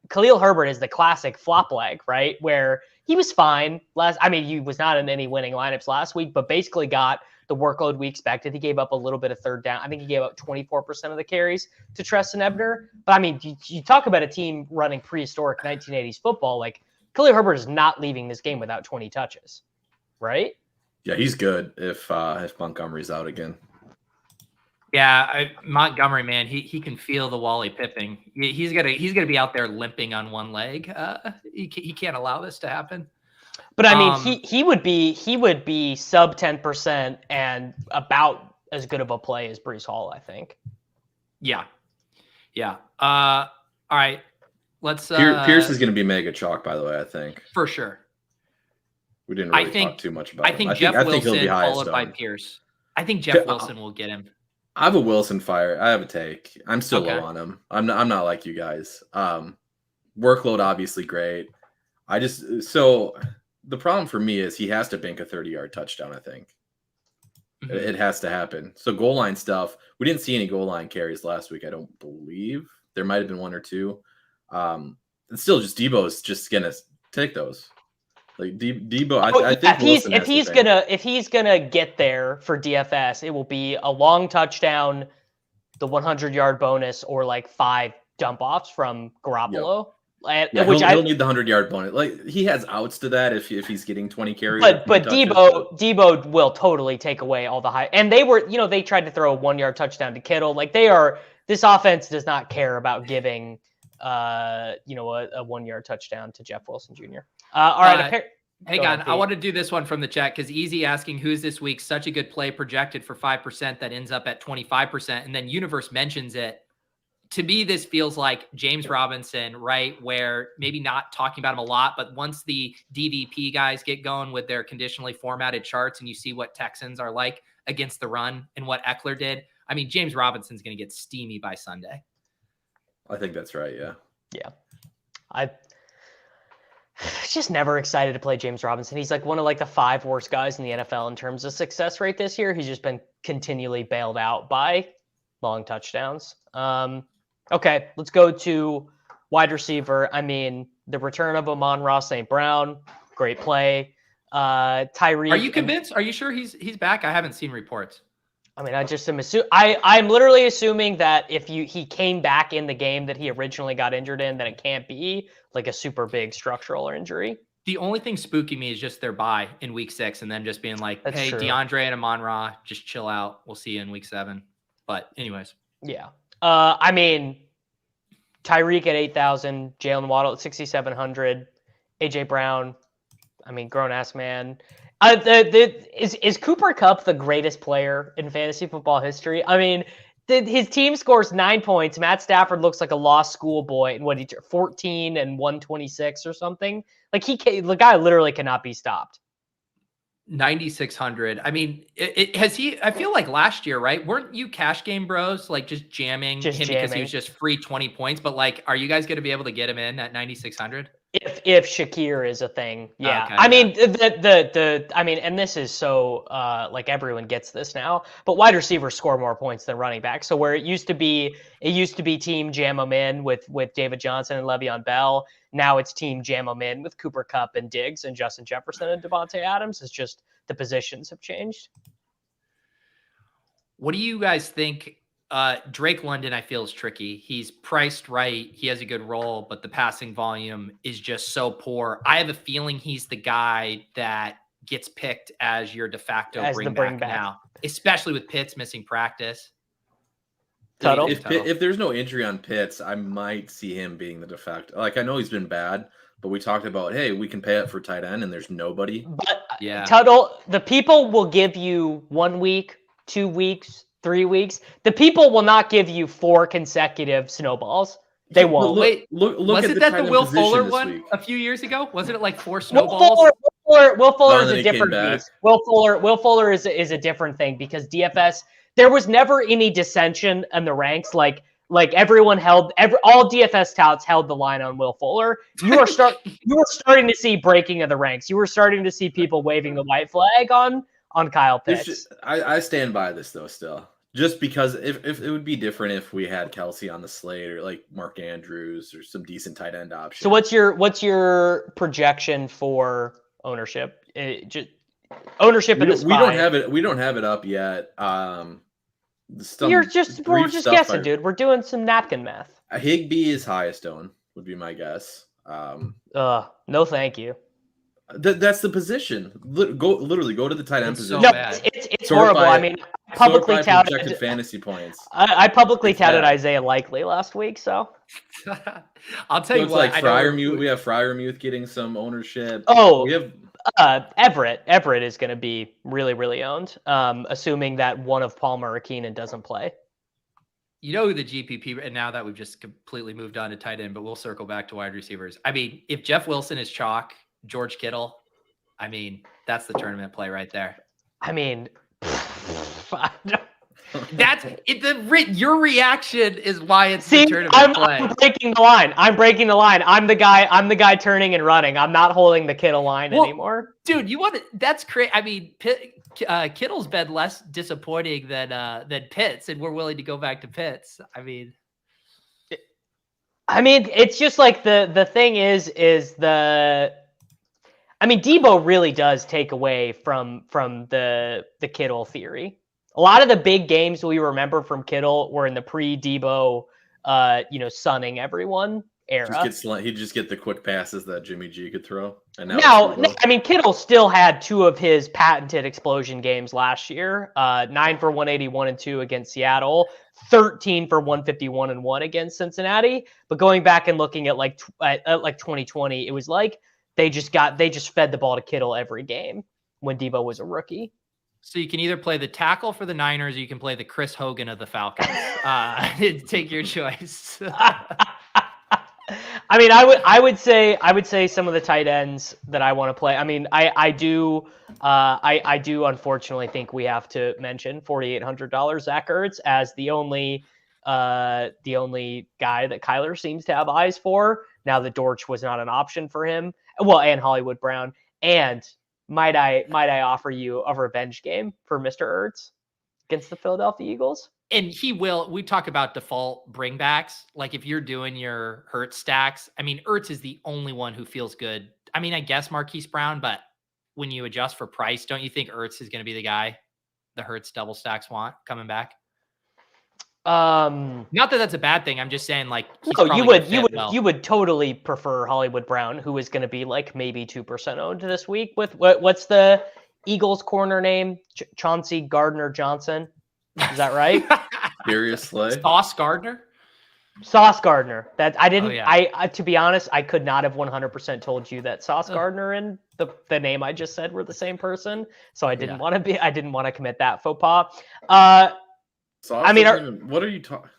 Khalil Herbert is the classic flop leg, right? Where he was fine he was not in any winning lineups last week, but basically got the workload we expected. He gave up a little bit of third down. I think he gave up 24% of the carries to Treston Ebner. But I mean, you talk about a team running prehistoric 1980s football, like Khalil Herbert is not leaving this game without 20 touches, right? Yeah, he's good if Montgomery's out again. Yeah, Montgomery, man, he can feel the Wally Pipping. He's gonna be out there limping on one leg. He can't allow this to happen. But I mean, he would be sub 10% and about as good of a play as Breece Hall, I think. Yeah. All right, let's. Pierce is gonna be mega chalk, by the way. I think for sure. We didn't really talk too much about. I think Jeff Wilson followed by Pierce. I think Jeff Wilson will get him. I have a Wilson fire. I have a take. I'm still low on him. I'm not like you guys. Workload obviously great. So the problem for me is he has to bank a 30-yard touchdown. I think it has to happen. So goal line stuff. We didn't see any goal line carries last week. I don't believe there might have been 1 or 2. It's still just Debo is just gonna take those. Like Debo, I think if he's gonna get there for DFS, it will be a long touchdown, the 100-yard bonus, or like 5 dump offs from Garoppolo. Yep. He'll need the 100-yard bonus. Like he has outs to that if he's getting 20 carries. But Debo will totally take away all the high. And they tried to throw a 1-yard touchdown to Kittle. Like this offense does not care about giving a 1-yard touchdown to Jeff Wilson Jr. All right. Hang on. I want to do this one from the chat because Easy asking who's this week such a good play projected for 5% that ends up at 25%. And then Universe mentions it. To me, this feels like James Robinson, right? Where maybe not talking about him a lot, but once the DVP guys get going with their conditionally formatted charts and you see what Texans are like against the run and what Eckler did, I mean, James Robinson's going to get steamy by Sunday. I think that's right. Yeah. Yeah. I just never excited to play James Robinson. He's like one of like the 5 worst guys in the NFL in terms of success rate this year. He's just been continually bailed out by long touchdowns. Okay, let's go to wide receiver. I mean, the return of Amon-Ra St. Brown, great play. Tyreek. Are you convinced? Are you sure he's back? I haven't seen reports. I mean, I just am I'm literally assuming that if he came back in the game that he originally got injured in, then it can't be like a super big structural injury. The only thing spooky me is just their bye in week 6 and then just being like, That's hey, true. DeAndre and Amon-Ra, just chill out. We'll see you in week 7. But anyways. Yeah. I mean, Tyreek at 8,000, Jalen Waddle at 6,700, AJ Brown. I mean, grown ass man. Is Cooper Kupp the greatest player in fantasy football history? I mean, his team scores 9 points. Matt Stafford looks like a lost schoolboy in 14 and 126 or something. Like the guy literally cannot be stopped. 9,600. I mean, I feel like last year, right? Weren't you cash game bros like just jamming him because he was just free 20 points? But like, are you guys going to be able to get him in at 9,600? If Shakir is a thing, yeah. Okay, I mean, I mean, and this is so like everyone gets this now, but wide receivers score more points than running backs. So where it used to be team jam them in with David Johnson and Le'Veon Bell. Now it's team jam them in with Cooper Kupp and Diggs and Justin Jefferson and Devontae Adams. It's just the positions have changed. What do you guys think? Drake London, I feel, is tricky. He's priced right. He has a good role, but the passing volume is just so poor. I have a feeling he's the guy that gets picked as your de facto bring back now, especially with Pitts missing practice. Tuttle? If there's no injury on Pitts, I might see him being the de facto. Like, I know he's been bad, but we talked about, hey, we can pay it for tight end, and there's nobody. But yeah, Tuttle, the people will give you 1 week, 2 weeks, 3 weeks. The people will not give you 4 consecutive snowballs. They won't. Wait, look wasn't at that the Will Fuller one week. a few years ago? Wasn't it like 4 snowballs? Will Fuller is a different beast. Will Fuller is a different thing because DFS, there was never any dissension in the ranks. Like everyone all DFS touts held the line on Will Fuller. You were starting to see breaking of the ranks. You were starting to see people waving the white flag on Kyle Pitts. I stand by this though still. Just because if it would be different if we had Kelsey on the slate or like Mark Andrews or some decent tight end option. So what's your projection for ownership? Ownership in this. We don't have it up yet. We're just guessing, dude. We're doing some napkin math. Higbee is highest owned would be my guess. No, thank you. That's the position. Literally go to the tight end position. No, it's horrible. I mean, publicly touted fantasy points. I publicly touted Isaiah Likely last week, so I'll tell you what. Like Freiermuth, we have Freiermuth getting some ownership. Oh, we have Everett. Everett is going to be really, really owned, assuming that one of Palmer or Keenan doesn't play. You know who the GPP, and now that we've just completely moved on to tight end, but we'll circle back to wide receivers. I mean, if Jeff Wilson is chalk, George Kittle, I mean, that's the tournament play right there. I mean, that's it. Your reaction is why it's the tournament play. I'm breaking the line. I'm the guy turning and running. I'm not holding the Kittle line anymore. Dude, that's crazy. I mean, Kittle's been less disappointing than Pitts, and we're willing to go back to Pitts. I mean, it's just like the thing is Debo really does take away from the Kittle theory. A lot of the big games we remember from Kittle were in the pre-Debo, sunning everyone era. He'd just get the quick passes that Jimmy G could throw. And now I mean, Kittle still had 2 of his patented explosion games last year. 9 for 181 and 2 against Seattle, 13 for 151 and 1 against Cincinnati. But going back and looking at like 2020, it was like they just fed the ball to Kittle every game when Deebo was a rookie. So you can either play the tackle for the Niners or you can play the Chris Hogan of the Falcons. Take your choice. I mean, I would say some of the tight ends that I want to play. I mean, I do unfortunately think we have to mention $4,800 Zach Ertz as the only guy that Kyler seems to have eyes for. Now that Dortch was not an option for him. Well, and Hollywood Brown. And might I offer you a revenge game for Mr. Ertz against the Philadelphia Eagles? And we talk about default bringbacks. Like if you're doing your Ertz stacks, I mean, Ertz is the only one who feels good. I mean, I guess Marquise Brown, but when you adjust for price, don't you think Ertz is going to be the guy the Ertz double stacks want coming back? Not that that's a bad thing. I'm just saying, like, you would totally prefer Hollywood Brown, who is going to be like maybe 2% owned this week. With what's the Eagles corner name? Chauncey Gardner-Johnson. Is that right? Seriously? Sauce Gardner. That I didn't. Oh, yeah. I to be honest, I could not have 100% told you that Sauce Gardner and the name I just said were the same person. So I didn't want to commit that faux pas. I mean, what are you talking?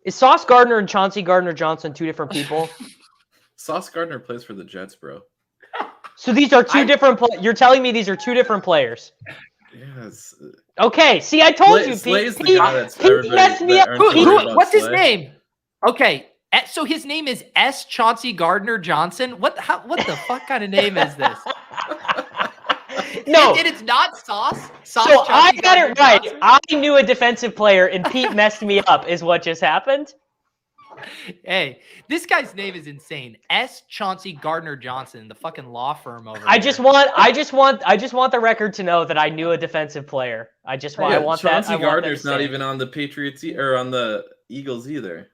Is Sauce Gardner and Chauncey Gardner-Johnson 2 different people? Sauce Gardner plays for the Jets, bro. So these are 2 different. You're telling me these are 2 different players? Yes. Okay. See, I told you. Slay's Pete, the guy that's messed me up. What's his name? Okay. So his name is S. Chauncey Gardner-Johnson. What the fuck kind of name is this? No, and it's not Sauce. So I got it right. I knew a defensive player, and Pete messed me up. Is what just happened? Hey, this guy's name is insane. S. Chauncey Gardner-Johnson, the fucking law firm over there. I just want the record to know that I knew a defensive player. I want Chauncey that. Gardner's not even on the Patriots or on the Eagles either.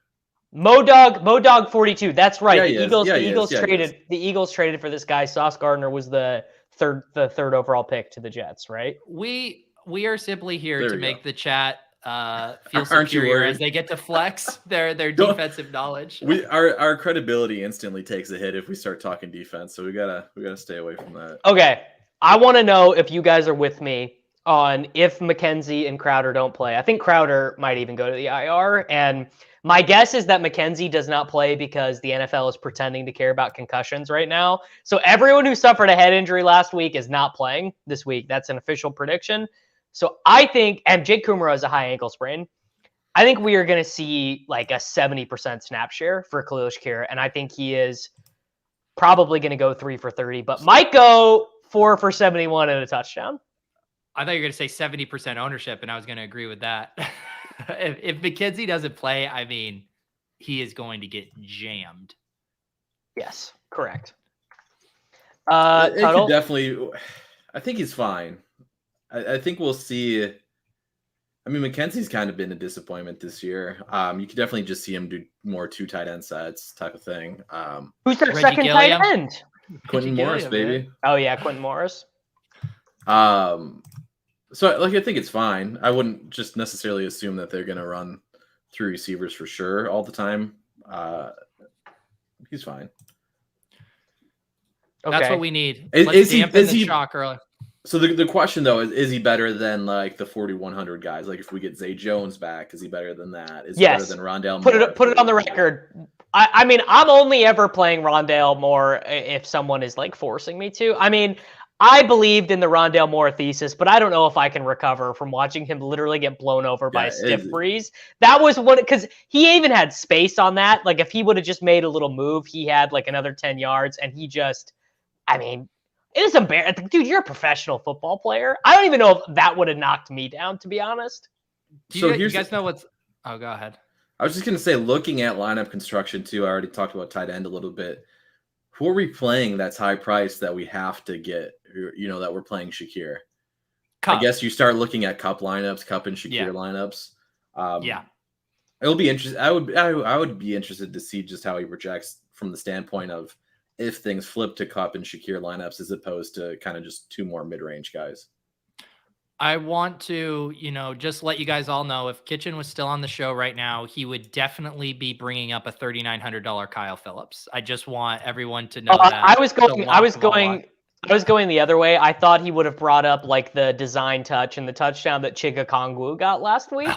Modog 42. That's right. The Eagles traded for this guy. Sauce Gardner was the third overall pick to the Jets, right? We are simply here to make the chat feel Aren't you superior worried? as they get to flex their defensive knowledge. Our credibility instantly takes a hit if we start talking defense, so we gotta stay away from that. Okay, I want to know if you guys are with me on if McKenzie and Crowder don't play. I think Crowder might even go to the IR, and my guess is that McKenzie does not play because the NFL is pretending to care about concussions right now. So everyone who suffered a head injury last week is not playing this week. That's an official prediction. So I think, and Jake Kumara has a high ankle sprain, I think we are going to see like a 70% snap share for Khalil Shakir, and I think he is probably going to go 3 for 30, but might go 4 for 71 and a touchdown. I thought you were going to say 70% ownership, and I was going to agree with that. If McKenzie doesn't play, I mean, he is going to get jammed. Yes, correct. It could definitely. I think he's fine. I think we'll see. I mean, McKenzie's kind of been a disappointment this year. You could definitely just see him do more 2 tight end sets type of thing. Who's their second tight end? Quentin Morris, baby. Man. Oh yeah, Quentin Morris. So, like, I think it's fine. I wouldn't just necessarily assume that they're going to run 3 receivers for sure all the time. He's fine. Okay. That's what we need. Let's dampen the shock early. So the question, though, is he better than, like, the 4,100 guys? Like, if we get Zay Jones back, is he better than that? Is he better than Rondale Moore? Put it on the record. I mean, I'm only ever playing Rondale Moore if someone is, like, forcing me to. I mean, I believed in the Rondale Moore thesis, but I don't know if I can recover from watching him literally get blown over by a stiff breeze. That was one, because he even had space on that. Like, if he would have just made a little move, he had like another 10 yards, and he just, I mean, it is embarrassing. Dude, you're a professional football player. I don't even know if that would have knocked me down, to be honest. Do you guys know what's... Oh, go ahead. I was just going to say, looking at lineup construction, too, I already talked about tight end a little bit. Who are we playing that's high price that we have to get, that we're playing Shakir? Cup. I guess you start looking at Cup lineups, Cup and Shakir lineups. Yeah. It'll be interesting. I would be interested to see just how he projects from the standpoint of if things flip to Kupp and Shakir lineups as opposed to kind of just two more mid-range guys. I want to, just let you guys all know if Kitchen was still on the show right now, he would definitely be bringing up a $3,900 Kyle Phillips. I just want everyone to know that. I was going the other way. I thought he would have brought up like the design touch and the touchdown that Chigga got last week.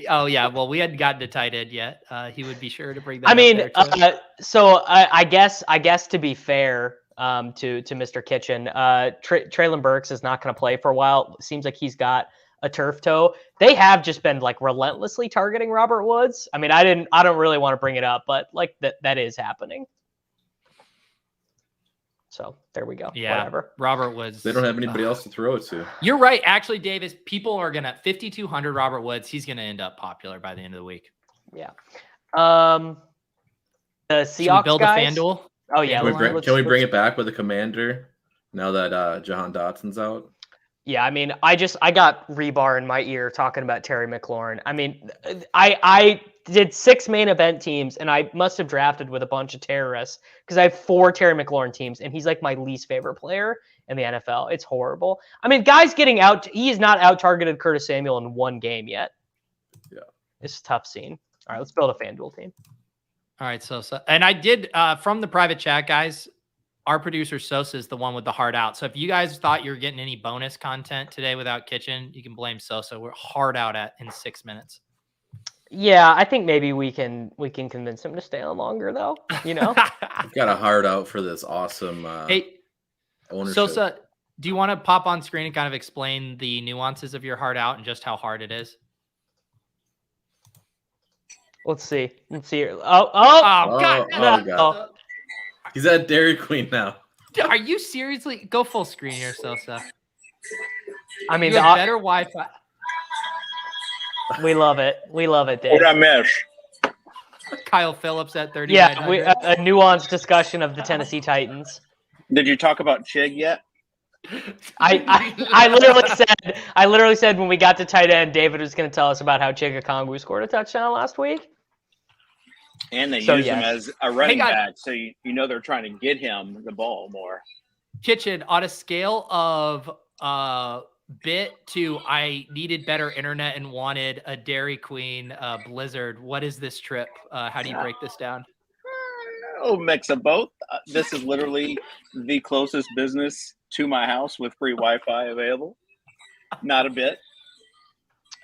Oh yeah. Well, we hadn't gotten to tight end yet. He would be sure to bring that I up mean, there so I guess to be fair, to Mr. Kitchen, Traylon Burks is not going to play for a while. Seems like he's got a turf toe. They have just been like relentlessly targeting Robert Woods. I mean, I don't really want to bring it up, but like that is happening. So there we go. Yeah, whatever. Robert Woods. They don't have anybody else to throw it to. You're right. Actually, Davis, people are going to 5,200 Robert Woods. He's going to end up popular by the end of the week. Yeah. The Seahawks build guys? a FanDuel? Oh yeah. Can we bring it back with a commander now that Jahan Dotson's out? Yeah, I mean, I got rebar in my ear talking about Terry McLaurin. I mean, I did 6 main event teams, and I must have drafted with a bunch of terrorists because I have 4 Terry McLaurin teams, and he's like my least favorite player in the NFL. It's horrible. I mean, guys getting out. He has not out-targeted Curtis Samuel in 1 game yet. Yeah. It's a tough scene. All right, let's build a FanDuel team. All right, Sosa. And I did, from the private chat, guys, our producer Sosa is the one with the hard out. So if you guys thought you were getting any bonus content today without Kitchen, you can blame Sosa. We're hard out in 6 minutes. Yeah, I think maybe we can convince him to stay on longer, though. I've got a hard out for this awesome hey, ownership. Sosa, do you want to pop on screen and kind of explain the nuances of your hard out and just how hard it is? Let's see. God! God. He's at Dairy Queen now. Are you seriously? Go full screen here, Sosa. I mean, you have better Wi-Fi. We love it. We love it, Dave. What I mesh? Kyle Phillips at 30. Yeah, a nuanced discussion of the Tennessee Titans. Did you talk about Chig yet? I literally said when we got to tight end, David was going to tell us about how Chigga scored a touchdown last week. And they use him as a running back, so you know they're trying to get him the ball more. Kitchen, on a scale of bit to I needed better internet and wanted a Dairy Queen Blizzard, what is this trip? How do you break this down? Oh, mix of both. This is literally the closest business to my house with free Wi-Fi available. Not a bit.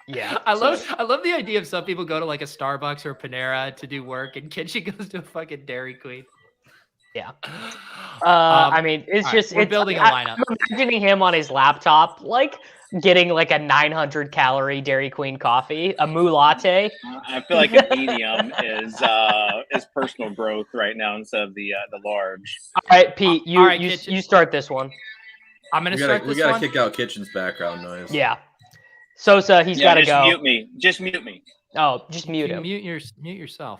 Yeah, I love the idea of some people go to like a Starbucks or a Panera to do work, and Kitchen goes to a fucking Dairy Queen. Yeah. I mean, it's just we're building a lineup. I'm imagining him on his laptop, like getting like a 900 calorie Dairy Queen coffee, a moo latte. I feel like a medium is personal growth right now instead of the large. All right, Pete, you start this one. I'm gonna start this one. We gotta kick out Kitchen's background noise. Yeah. Sosa, he's got to go. Just mute me. Oh, just mute him. Mute yourself. Mute yourself.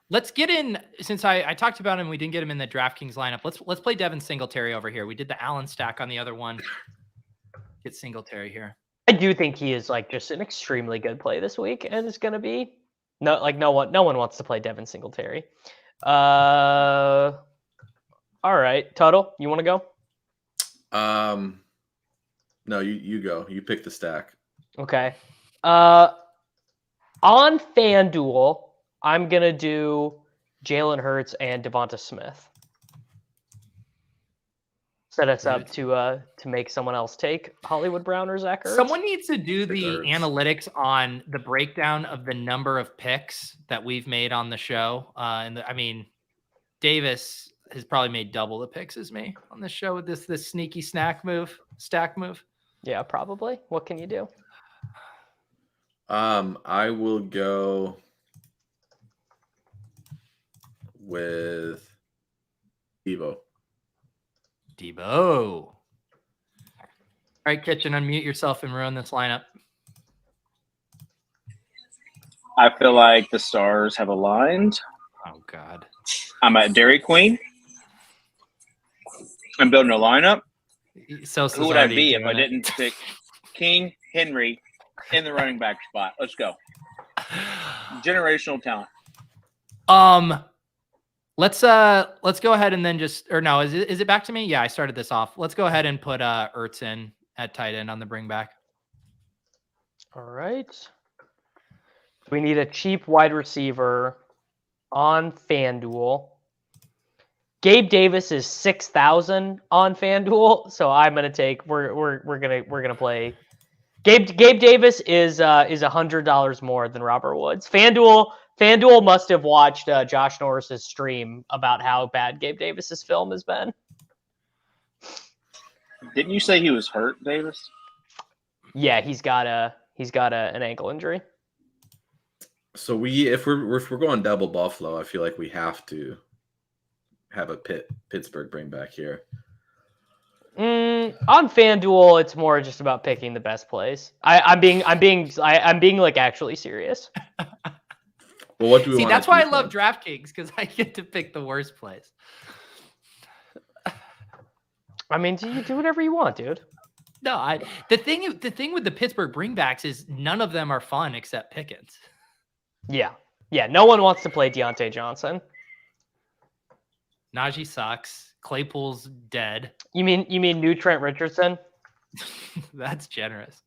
Let's get in, since I talked about him, we didn't get him in the DraftKings lineup. Let's play Devin Singletary over here. We did the Allen stack on the other one. Get Singletary here. I do think he is like just an extremely good play this week, and it's gonna be no one wants to play Devin Singletary. All right, Tuttle, you want to go? No, you go. You pick the stack. Okay. On FanDuel, I'm going to do Jalen Hurts and Devonta Smith. Set us up to make someone else take Hollywood Brown or Zach Ertz. Someone needs to do the analytics on the breakdown of the number of picks that we've made on the show. Davis has probably made double the picks as me on this show with this sneaky stack move. Yeah, probably. What can you do? I will go with Debo. All right, Kitchen, unmute yourself and ruin this lineup. I feel like the stars have aligned. Oh, God. I'm at Dairy Queen. I'm building a lineup. Who would I be if I didn't pick King Henry in the running back spot? Let's go. Generational talent. Let's go ahead and then is it back to me? Yeah, I started this off. Let's go ahead and put Ertz in at tight end on the bring back. All right. We need a cheap wide receiver on FanDuel. Gabe Davis is 6,000 on FanDuel, so I'm gonna take. We're gonna play. Gabe Davis is $100 more than Robert Woods. FanDuel must have watched Josh Norris's stream about how bad Gabe Davis's film has been. Didn't you say he was hurt, Davis? Yeah, he's got an ankle injury. So if we're going double Buffalo, I feel like we have to have a Pittsburgh bring back here. On FanDuel, it's more just about picking the best plays. I'm being like actually serious. Well, what do we see? want That's to why I love DraftKings, because I get to pick the worst plays. I mean, you do whatever you want, dude. No, the thing with the Pittsburgh bringbacks is none of them are fun except Pickens. Yeah. No one wants to play Deontay Johnson. Najee sucks. Claypool's dead. You mean new Trent Richardson? That's generous.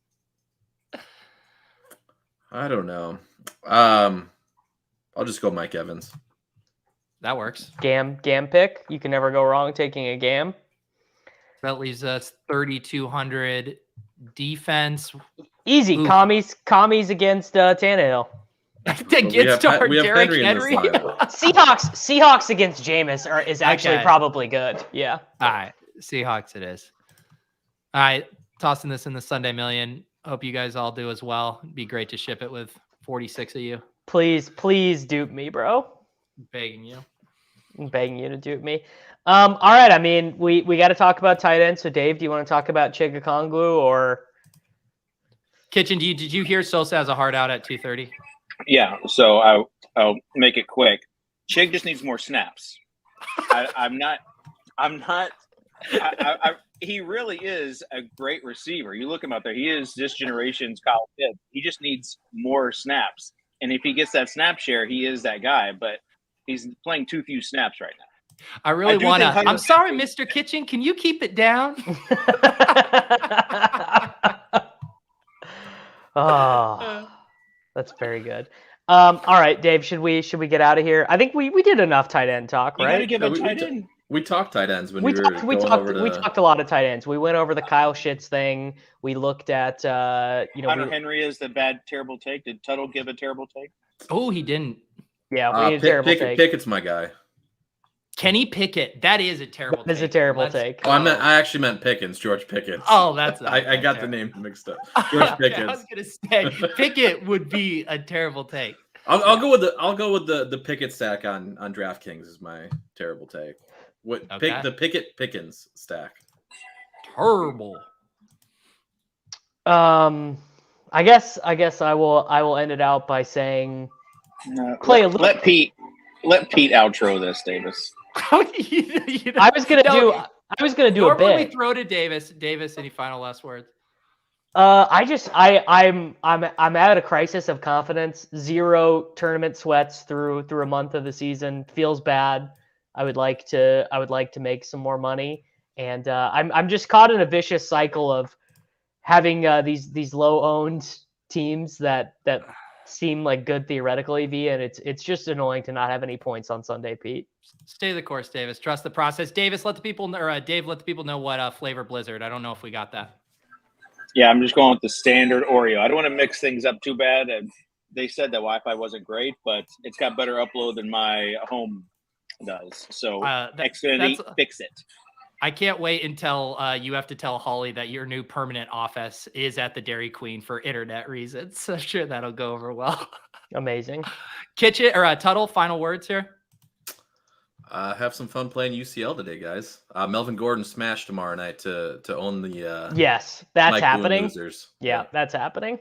I don't know. I'll just go Mike Evans. That works. Gam pick. You can never go wrong taking a Gam. That leaves us 3,200 defense. Easy. Ooh. Commies against Tannehill. Against Derrick Henry. Seahawks against Jameis is actually probably good. Yeah. All right. Seahawks it is. All right. Tossing this in the Sunday Million. Hope you guys all do as well. It'd be great to ship it with 46 of you. Please dupe me, bro. I'm begging you to dupe me. All right. I mean, we got to talk about tight ends. So, Dave, do you want to talk about Chigakongwu or Kitchen? Did you hear Sosa has a hard out at 2:30? Yeah. So I'll make it quick. Chig just needs more snaps. He really is a great receiver. You look him out there. He is this generation's Kyle Pitts. He just needs more snaps. And if he gets that snap share, he is that guy. But he's playing too few snaps right now. I really want to. I'm sorry, Mr. Kitchen. Can you keep it down? Oh, that's very good. All right, Dave. Should we get out of here? I think we did enough tight end talk, right? You gotta give a tight end. We talked tight ends when we talked a lot of tight ends. We went over the Kyle Shitts thing. We looked at Hunter Henry is the bad terrible take. Did Tuttle give a terrible take? Oh, he didn't. Yeah, we need a terrible take. Pickett's my guy. Kenny Pickett. That is a terrible take. That is a terrible take. Oh, I actually meant Pickens, George Pickens. Oh, that's I got the name mixed up. George Pickens. I was gonna say Pickett would be a terrible take. I'll go with the Pickett stack on DraftKings is my terrible take. The Pickett Pickens stack. Terrible. I guess I will end it out by saying let Pete outro this, Davis. I was gonna do a bit. Normally throw to Davis. Davis, any final last words? I'm at a crisis of confidence. 0 tournament sweats through a month of the season. Feels bad. I would like to make some more money, and I'm just caught in a vicious cycle of having these low owned teams that seem like good theoretically, and it's just annoying to not have any points on Sunday, Pete. Stay the course, Davis. Trust the process. Davis, let the people Dave, let the people know what flavor Blizzard. I don't know if we got that. Yeah, I'm just going with the standard Oreo. I don't want to mix things up too bad. And they said that Wi-Fi wasn't great, but it's got better upload than my home does. So Xfinity, fix it. I can't wait until you have to tell Holly that your new permanent office is at the Dairy Queen for internet reasons. So I'm sure that'll go over well. Amazing. Kitchen or Tuttle, final words here. Have some fun playing UCL today, guys. Melvin Gordon smash tomorrow night to own the. Yes, that's Mike happening. Losers. Yeah, that's happening.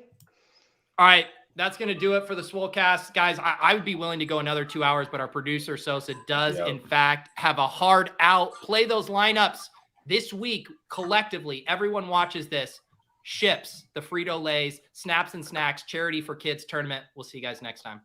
All right. That's going to do it for the Swolecast. Guys, I would be willing to go another 2 hours, but our producer, Sosa, does, in fact, have a hard out. Play those lineups this week collectively. Everyone watches this. Ships, the Frito-Lays, Snaps and Snacks, Charity for Kids tournament. We'll see you guys next time.